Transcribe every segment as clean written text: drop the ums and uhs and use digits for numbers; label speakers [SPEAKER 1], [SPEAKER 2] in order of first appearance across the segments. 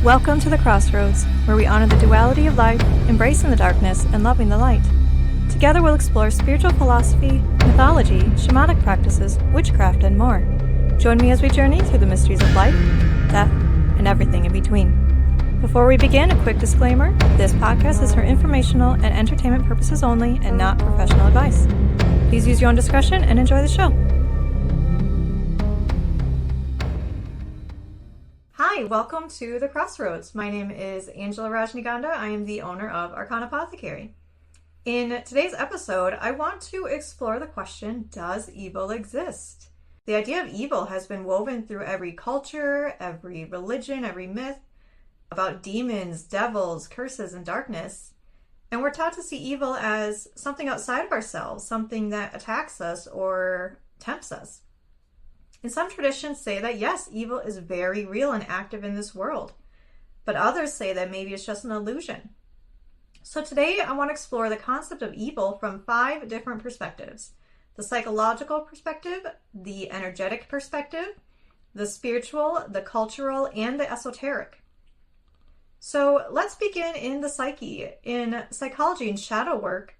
[SPEAKER 1] Welcome to the Crossroads, where we honor the duality of life, embracing the darkness, and loving the light. Together we'll explore spiritual philosophy, mythology, shamanic practices, witchcraft, and more. Join me as we journey through the mysteries of life, death, and everything in between. Before we begin, a quick disclaimer. This podcast is for informational and entertainment purposes only and not professional advice. Please use your own discretion and enjoy the show. Hi, welcome to the Crossroads. My name is Angela Rajnigandha. I am the owner of Arcana Apothecary. In today's episode, I want to explore the question, does evil exist? The idea of evil has been woven through every culture, every religion, every myth about demons, devils, curses, and darkness. And we're taught to see evil as something outside of ourselves, something that attacks us or tempts us. And some traditions say that yes, evil is very real and active in this world. But others say that maybe it's just an illusion. So today I want to explore the concept of evil from 5 different perspectives. The psychological perspective, the energetic perspective, the spiritual, the cultural, and the esoteric. So let's begin in the psyche. In psychology and shadow work,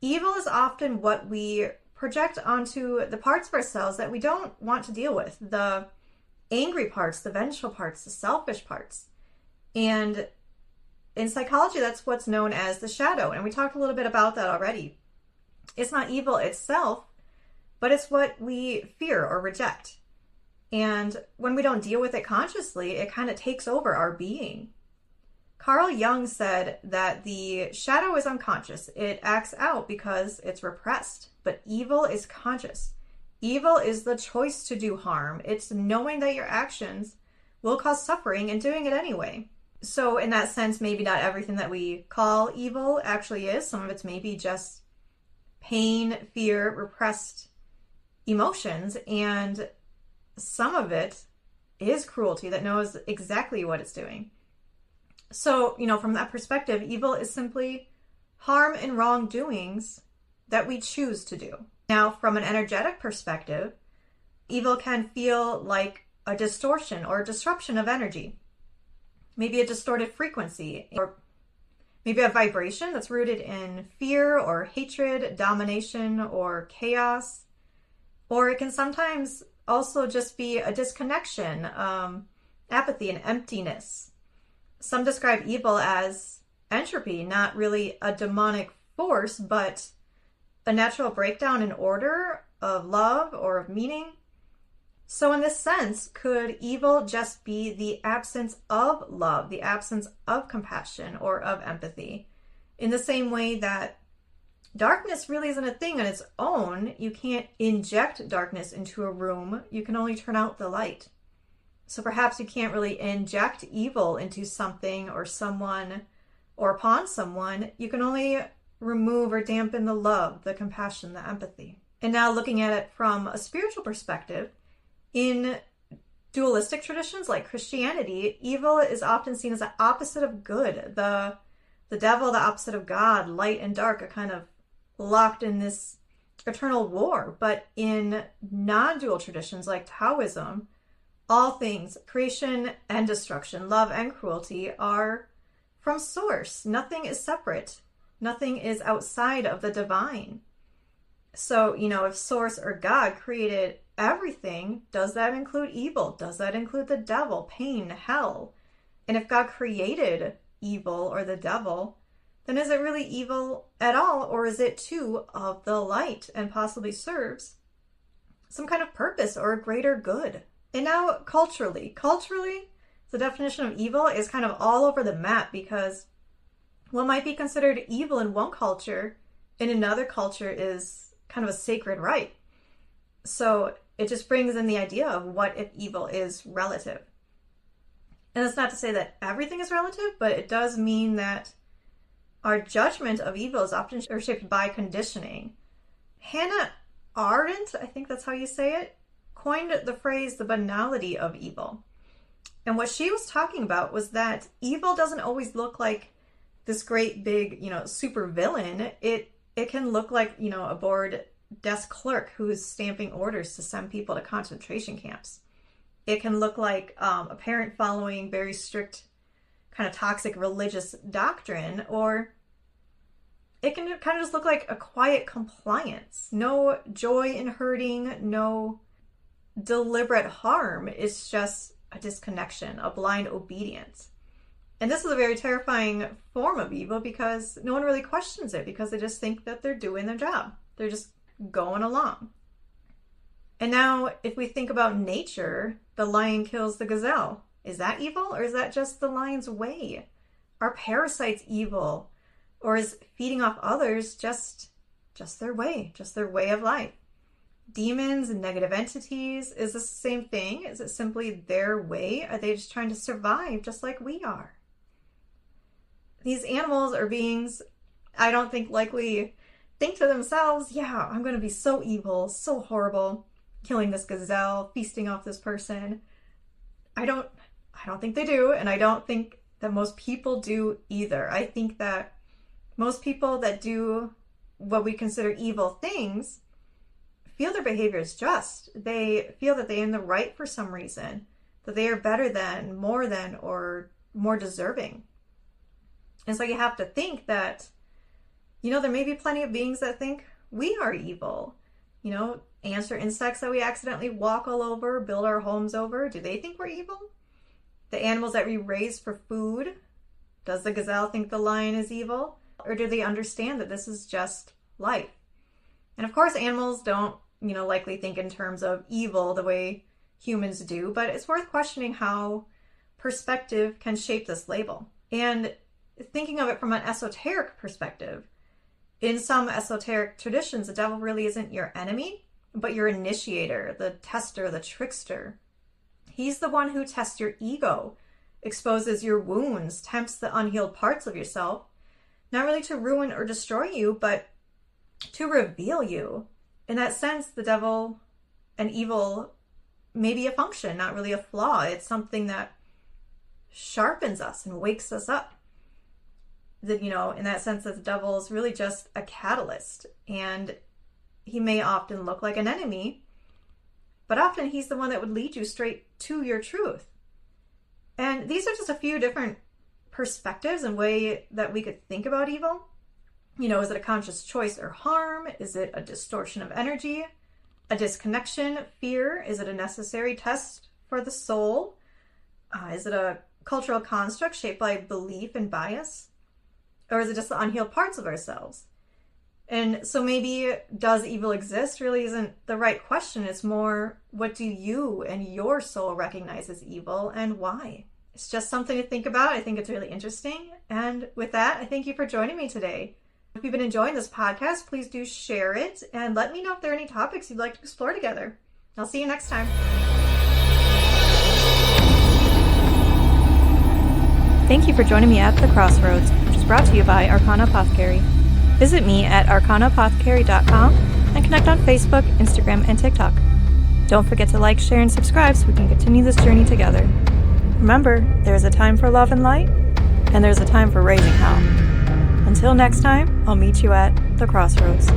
[SPEAKER 1] evil is often what we project onto the parts of ourselves that we don't want to deal with. The angry parts, the vengeful parts, the selfish parts. And in psychology, that's what's known as the shadow. And we talked a little bit about that already. It's not evil itself, but it's what we fear or reject. And when we don't deal with it consciously, it kind of takes over our being. Carl Jung said that the shadow is unconscious. It acts out because it's repressed. But evil is conscious. Evil is the choice to do harm. It's knowing that your actions will cause suffering and doing it anyway. So in that sense, maybe not everything that we call evil actually is. Some of it's maybe just pain, fear, repressed emotions. And some of it is cruelty that knows exactly what it's doing. So, from that perspective, evil is simply harm and wrongdoings that we choose to do. Now, from an energetic perspective, evil can feel like a distortion or a disruption of energy. Maybe a distorted frequency, or maybe a vibration that's rooted in fear or hatred, domination, or chaos. Or it can sometimes also just be a disconnection, apathy, and emptiness. Some describe evil as entropy, not really a demonic force, but a natural breakdown in order of love or of meaning. So in this sense, could evil just be the absence of love, the absence of compassion or of empathy? In the same way that darkness really isn't a thing on its own. You can't inject darkness into a room. You can only turn out the light. So perhaps you can't really inject evil into something or someone or upon someone. You can only remove or dampen the love, the compassion, the empathy. And now looking at it from a spiritual perspective, in dualistic traditions like Christianity, evil is often seen as the opposite of good. The devil, the opposite of God, light and dark are kind of locked in this eternal war. But in non-dual traditions like Taoism, all things, creation and destruction, love and cruelty, are from source. Nothing is separate. Nothing is outside of the divine. So, if source or God created everything, does that include evil? Does that include the devil, pain, hell? And if God created evil or the devil, then is it really evil at all? Or is it too of the light and possibly serves some kind of purpose or a greater good? And now culturally, the definition of evil is kind of all over the map, because what might be considered evil in one culture, in another culture is kind of a sacred right. So it just brings in the idea of what if evil is relative. And that's not to say that everything is relative, but it does mean that our judgment of evil is often shaped by conditioning. Hannah Arendt, I think that's how you say it, coined the phrase the banality of evil. And what she was talking about was that evil doesn't always look like this great big, super villain. It can look like, a bored desk clerk who's stamping orders to send people to concentration camps. It can look like a parent following very strict kind of toxic religious doctrine, or it can kind of just look like a quiet compliance. No joy in hurting, no deliberate harm. It's just a disconnection, a blind obedience. And this is a very terrifying form of evil because no one really questions it, because they just think that they're doing their job. They're just going along. And now, if we think about nature, the lion kills the gazelle. Is that evil, or is that just the lion's way? Are parasites evil, or is feeding off others just their way of life? Demons and negative entities, is this the same thing? Is it simply their way? Are they just trying to survive just like we are? These animals or beings, I don't think likely think to themselves, yeah, I'm going to be so evil, so horrible, killing this gazelle, feasting off this person. I don't think they do, and I don't think that most people do either. I think that most people that do what we consider evil things feel their behavior is just. They feel that they're in the right for some reason, that they are better than, more than, or more deserving. And so you have to think that, there may be plenty of beings that think we are evil. Ants or insects that we accidentally walk all over, build our homes over, do they think we're evil? The animals that we raise for food, does the gazelle think the lion is evil? Or do they understand that this is just life? And of course, animals don't, likely think in terms of evil the way humans do, but it's worth questioning how perspective can shape this label. And thinking of it from an esoteric perspective, in some esoteric traditions, the devil really isn't your enemy, but your initiator, the tester, the trickster. He's the one who tests your ego, exposes your wounds, tempts the unhealed parts of yourself, not really to ruin or destroy you, but to reveal you. In that sense, the devil and evil may be a function, not really a flaw. It's something that sharpens us and wakes us up. That, in that sense, that the devil is really just a catalyst, and he may often look like an enemy, but often he's the one that would lead you straight to your truth. And these are just a few different perspectives and way that we could think about evil. Is it a conscious choice or harm? Is it a distortion of energy? A disconnection? Fear? Is it a necessary test for the soul? Is it a cultural construct shaped by belief and bias? Or is it just the unhealed parts of ourselves? And so maybe does evil exist really isn't the right question. It's more, what do you and your soul recognize as evil, and why? It's just something to think about. I think it's really interesting. And with that, I thank you for joining me today. If you've been enjoying this podcast, please do share it and let me know if there are any topics you'd like to explore together. I'll see you next time. Thank you for joining me at The Crossroads, which is brought to you by Arcana Apothecary. Visit me at arcanaapothecary.com and connect on Facebook, Instagram, and TikTok. Don't forget to like, share, and subscribe so we can continue this journey together. Remember, there's a time for love and light, and there's a time for raising hell. Until next time, I'll meet you at The Crossroads.